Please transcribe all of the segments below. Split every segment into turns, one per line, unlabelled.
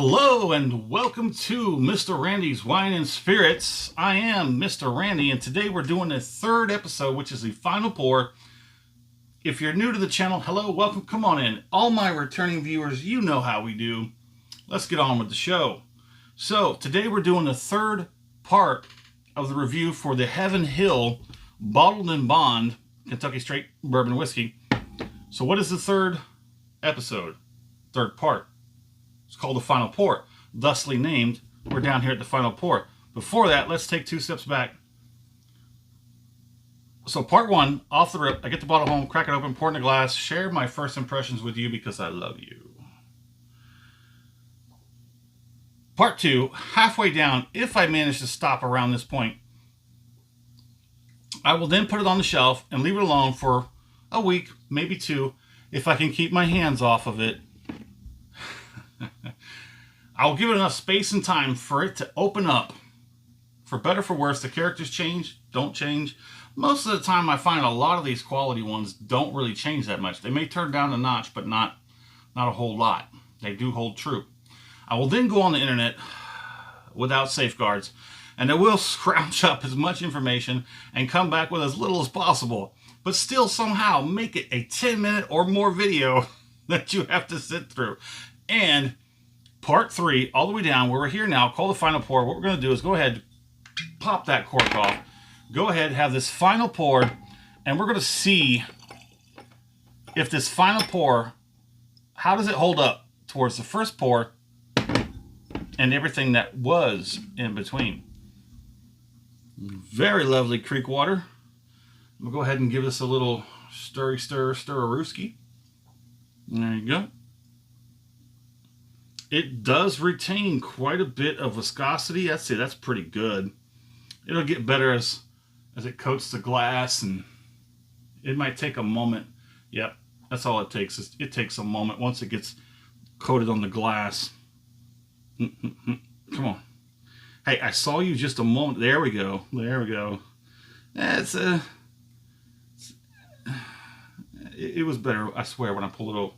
Hello and welcome to Mr. Randy's Wine and Spirits. I am Mr. Randy, and today we're doing the third episode, which is the final pour. If you're new to the channel, hello, welcome, come on in. All my returning viewers, you know how we do. Let's get on with the show. So today we're doing the third part of the review for the Heaven Hill Bottled in Bond Kentucky Straight Bourbon Whiskey. So what is the third episode? Third part. It's called the final pour, thusly named. We're down here at the final pour. Before that, let's take two steps back. So part one, off the rip, I get the bottle home, crack it open, pour it in a glass, share my first impressions with you because I love you. Part two, halfway down, if I manage to stop around this point, I will then put it on the shelf and leave it alone for a week, maybe two, if I can keep my hands off of it. I'll give it enough space and time for it to open up. For better, for worse, the characters change, don't change. Most of the time I find a lot of these quality ones don't really change that much. They may turn down a notch, but not a whole lot. They do hold true. I will then go on the internet without safeguards, and I will scrounge up as much information and come back with as little as possible, but still somehow make it a 10-minute or more video that you have to sit through. And part three, all the way down, where we're here now, called the final pour. What we're going to do is go ahead, pop that cork off, go ahead, have this final pour, and we're going to see if this final pour, how does it hold up towards the first pour and everything that was in between. Very lovely creek water. I'm going to go ahead and give this a little stir-a-rooski. There you go. It does retain quite a bit of viscosity. I'd say that's pretty good. It'll get better as it coats the glass, and it might take a moment. Yep, that's all it takes. It takes a moment once it gets coated on the glass. Come on. Hey, I saw you just a moment. There we go. There we go. It was better, I swear, when I pulled it over.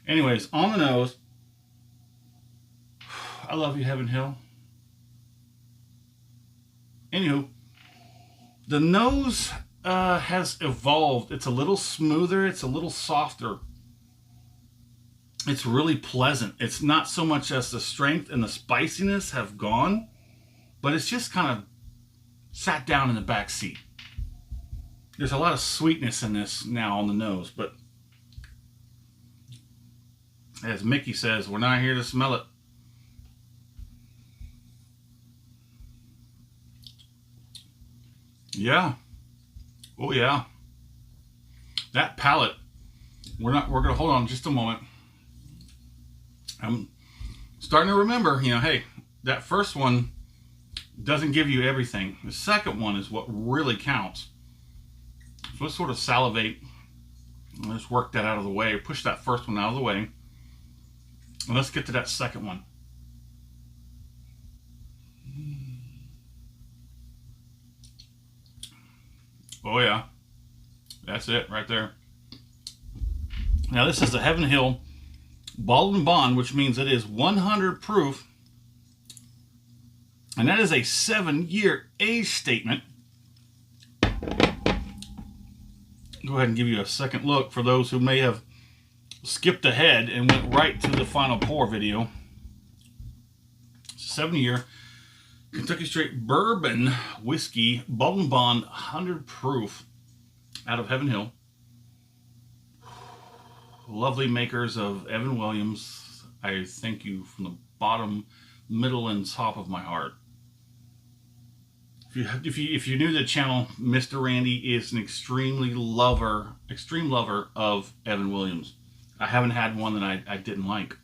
Anyways, on the nose. I love you, Heaven Hill. Anywho, the nose has evolved. It's a little smoother. It's a little softer. It's really pleasant. It's not so much as the strength and the spiciness have gone, but it's just kind of sat down in the back seat. There's a lot of sweetness in this now on the nose, but as Mickey says, we're not here to smell it. Yeah. Oh yeah. That palate. We're gonna hold on just a moment. I'm starting to remember, hey, that first one doesn't give you everything. The second one is what really counts. So let's sort of salivate. Let's work that out of the way. Push that first one out of the way. And let's get to that second one. Oh yeah, that's it right there. Now this is the Heaven Hill Bottled in Bond, which means it is 100 proof, and that is a 7-year age statement. Go ahead and give you a second look for those who may have skipped ahead and went right to the final pour video. 7-year Kentucky Straight Bourbon Whiskey, Bottled in Bond, 100 proof, out of Heaven Hill. Lovely makers of Evan Williams. I thank you from the bottom, middle, and top of my heart. If you're new to the channel, Mr. Randy is an extreme lover of Evan Williams. I haven't had one that I didn't like.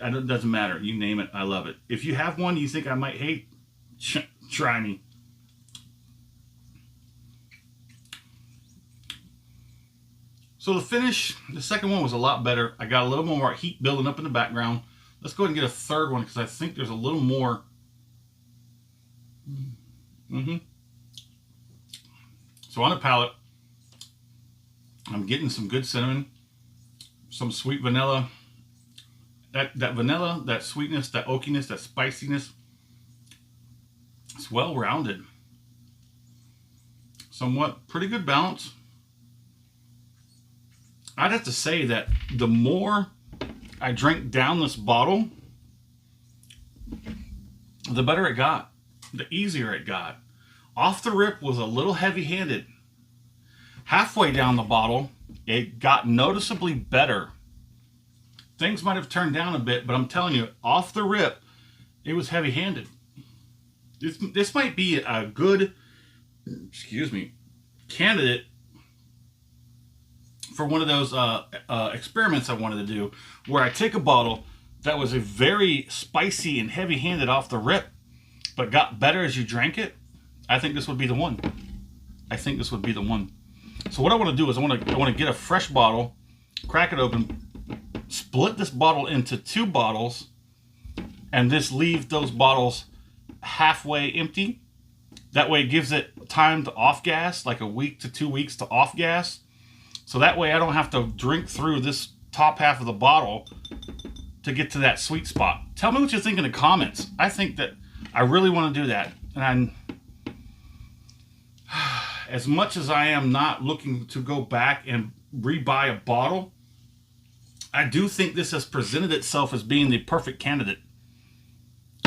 It doesn't matter. You name it, I love it. If you have one you think I might hate, try me. So the finish, the second one was a lot better. I got a little more heat building up in the background. Let's go ahead and get a third one because I think there's a little more. So on the palate, I'm getting some good cinnamon, some sweet vanilla, That vanilla, that sweetness, that oakiness, that spiciness. It's well rounded. Somewhat pretty good balance. I'd have to say that the more I drank down this bottle, the better it got, the easier it got. Off the rip was a little heavy-handed. Halfway down the bottle, it got noticeably better. Things might have turned down a bit, but I'm telling you, off the rip, it was heavy-handed. This might be a good, candidate for one of those experiments I wanted to do, where I take a bottle that was a very spicy and heavy-handed off the rip, but got better as you drank it. I think this would be the one. I think this would be the one. So what I want to do is I want to get a fresh bottle, crack it open, split this bottle into 2 bottles, and just leave those bottles halfway empty. That way it gives it time to off gas, like a week to 2 weeks to off gas. So that way I don't have to drink through this top half of the bottle to get to that sweet spot. Tell me what you think in the comments. I think that I really want to do that. And as much as I am not looking to go back and rebuy a bottle, I do think this has presented itself as being the perfect candidate.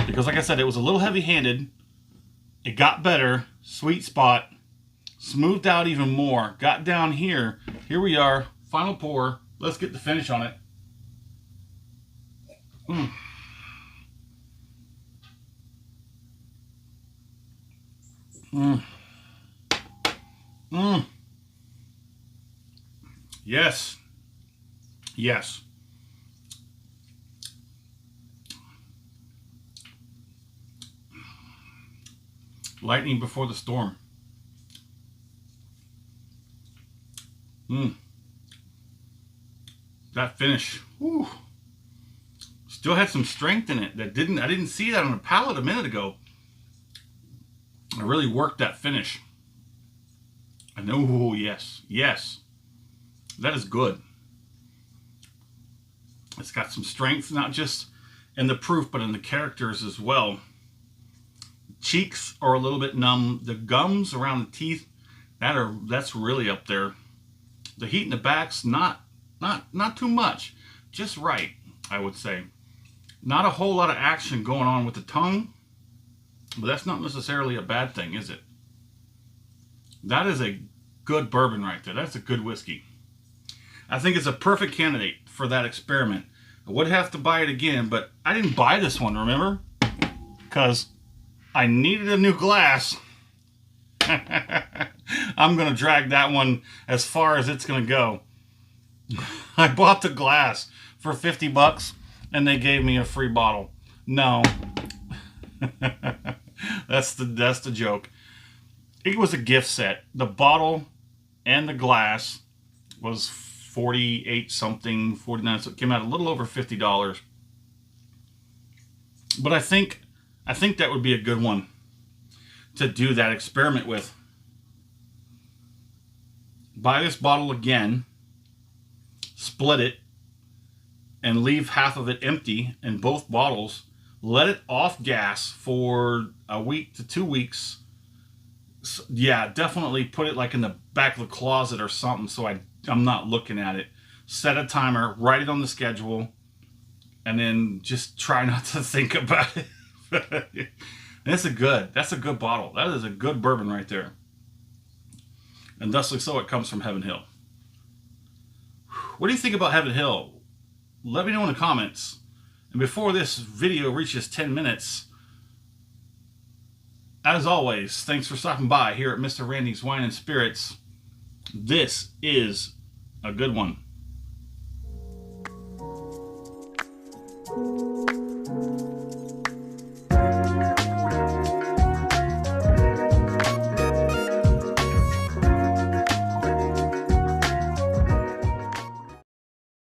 Because like I said, it was a little heavy-handed. It got better, sweet spot, smoothed out even more, got down here. Here we are, final pour. Let's get the finish on it. Yes. Yes. Lightning before the storm. That finish. Whew. Still had some strength in it. I didn't see that on the palate a minute ago. I really worked that finish. I know. Oh, yes. Yes. That is good. It's got some strength, not just in the proof, but in the characters as well. Cheeks are a little bit numb. The gums around the teeth, that's really up there. The heat in the back's not too much. Just right, I would say. Not a whole lot of action going on with the tongue, but that's not necessarily a bad thing, is it? That is a good bourbon right there. That's a good whiskey. I think it's a perfect candidate for that experiment. I would have to buy it again, but I didn't buy this one, remember? Because I needed a new glass. I'm going to drag that one as far as it's going to go. I bought the glass for 50 bucks and they gave me a free bottle. No. That's the joke. It was a gift set. The bottle and the glass was 48 something, 49, so it came out a little over $50. But I think that would be a good one to do that experiment with. Buy this bottle again, split it, and leave half of it empty in both bottles. Let it off gas for a week to 2 weeks. So, yeah, definitely put it like in the back of the closet or something so I'm not looking at it. Set a timer, write it on the schedule, and then just try not to think about it. That's a good bottle. That is a good bourbon right there. And thusly so it comes from Heaven Hill. What do you think about Heaven Hill? Let me know in the comments. And before this video reaches 10 minutes, as always, thanks for stopping by here at Mr. Randy's Wine and Spirits. This is a good one.